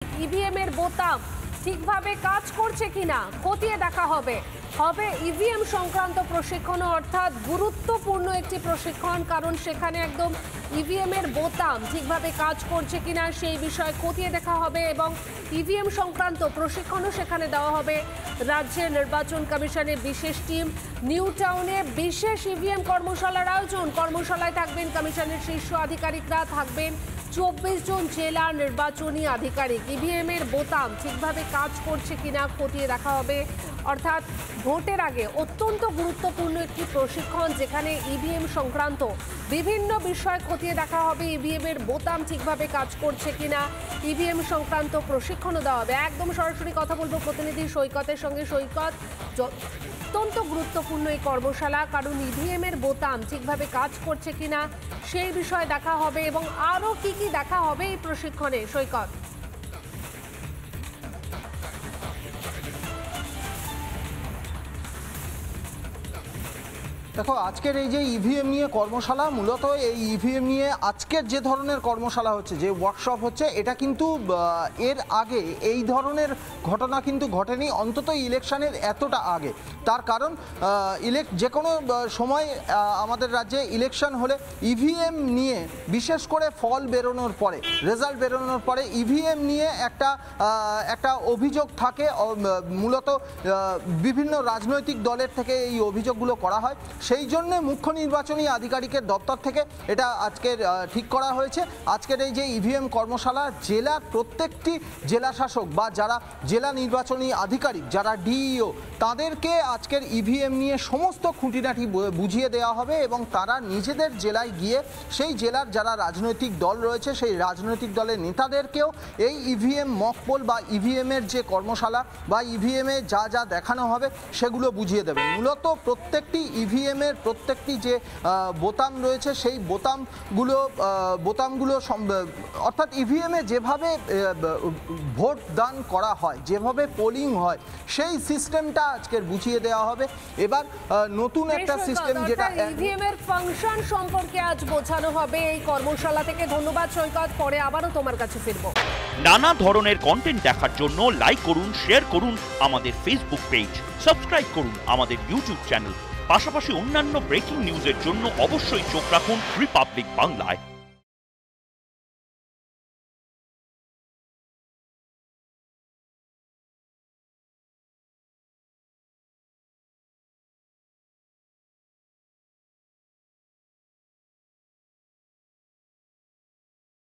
EVM এর বোতাম ঠিকভাবে কাজ করছে কিনা খতিয়ে দেখা হবে। ইভিএম সংক্রান্ত প্রশিক্ষণ, অর্থাৎ গুরুত্বপূর্ণ একটি প্রশিক্ষণ, কারণ সেখানে একদম ইভিএম এর বোতাম ঠিকভাবে কাজ করছে কিনা সেই বিষয়ে খতিয়ে দেখা হবে এবং ইভিএম সংক্রান্ত প্রশিক্ষণও সেখানে দেওয়া হবে। রাজ্যের নির্বাচন কমিশনের বিশেষ টিম নিউ টাউনে বিশেষ ইভিএম কর্মশালার আয়োজন। কর্মশালায় থাকবেন কমিশনের শীর্ষ আধিকারিকরা, থাকবেন 24 জন জেলা নির্বাচনী আধিকারিক। ইভিএম এর বোতাম ঠিকভাবে কাজ করছে কিনা খতিয়ে দেখা হবে, অর্থাৎ ভোটের আগে অত্যন্ত গুরুত্বপূর্ণ একটি প্রশিক্ষণ, যেখানে ইভিএম সংক্রান্ত বিভিন্ন বিষয় খতিয়ে দেখা হবে। ইভিএম এর বোতাম ঠিকভাবে কাজ করছে কিনা ইভিএম সংক্রান্ত প্রশিক্ষণও দেওয়া হবে। একদম সরাসরি কথা বলবো প্রতিনিধি সৈকতের সঙ্গে। সৈকত, অত্যন্ত গুরুত্বপূর্ণ এই কর্মশালা, কারণ ইভিএম এর বোতাম ঠিকভাবে কাজ করছে কিনা সেই বিষয়ে দেখা হবে এবং আরো কি কি দেখা হবে এই প্রশিক্ষণে। সৈকত, দেখো, আজকের এই যে ইভিএম নিয়ে কর্মশালা, মূলত এই ইভিএম নিয়ে আজকের যে ধরনের কর্মশালা হচ্ছে, যে ওয়ার্কশপ হচ্ছে, এটা কিন্তু এর আগে এই ধরনের ঘটনা কিন্তু ঘটেনি, অন্তত ইলেকশনের এতটা আগে। তার কারণ যে কোনো সময় আমাদের রাজ্যে ইলেকশন হলে ইভিএম নিয়ে, বিশেষ করে ফল বেরোনোর পরে, রেজাল্ট বেরোনোর পরে ইভিএম নিয়ে একটা অভিযোগ থাকে। মূলত বিভিন্ন রাজনৈতিক দলের থেকে এই অভিযোগগুলো করা হয়। সেই জন্য মুখ্য নির্বাচনী আধিকারিকের দপ্তর থেকে এটা আজকের ঠিক করা হয়েছে। আজকের এই যে ইভিএম কর্মশালা, জেলার প্রত্যেকটি জেলা শাসক বা যারা জেলা নির্বাচনী আধিকারিক, যারা ডিইও, তাদেরকে আজকের ইভিএম নিয়ে সমস্ত খুঁটিনাটি বুঝিয়ে দেওয়া হবে এবং তারা নিজেদের জেলায় গিয়ে সেই জেলার যারা রাজনৈতিক দল রয়েছে, সেই রাজনৈতিক দলের নেতাদেরকেও এই ইভিএম মকপোল বা ইভিএমের যে কর্মশালা বা ইভিএমে যা যা দেখানো হবে সেগুলো বুঝিয়ে দেবে। মূলত প্রত্যেকটি ইভিএমের প্রত্যেকটি যে বোতাম রয়েছে, সেই বোতামগুলো অর্থাৎ ইভিএমে যেভাবে ভোট দান করা হয়, যেভাবে পোলিং হয়, সেই সিস্টেমটা আজকের বুঝিয়ে দেওয়া হবে। এবার নতুন একটা সিস্টেম, যেটা ইভিএম এর ফাংশন সম্পর্কে আজ বোঝানো হবে এই কর্মশালা থেকে। ধন্যবাদ সৈকত, পরে আবারও তোমার কাছে ফিরবো। নানা ধরনের কন্টেন্ট দেখার জন্য লাইক করুন, শেয়ার করুন আমাদের ফেসবুক পেজ, সাবস্ক্রাইব করুন আমাদের ইউটিউব চ্যানেল। পাশাপাশি অন্যান্য ব্রেকিং নিউজের জন্য অবশ্যই চোখ রাখুন রিপাবলিক বাংলায়।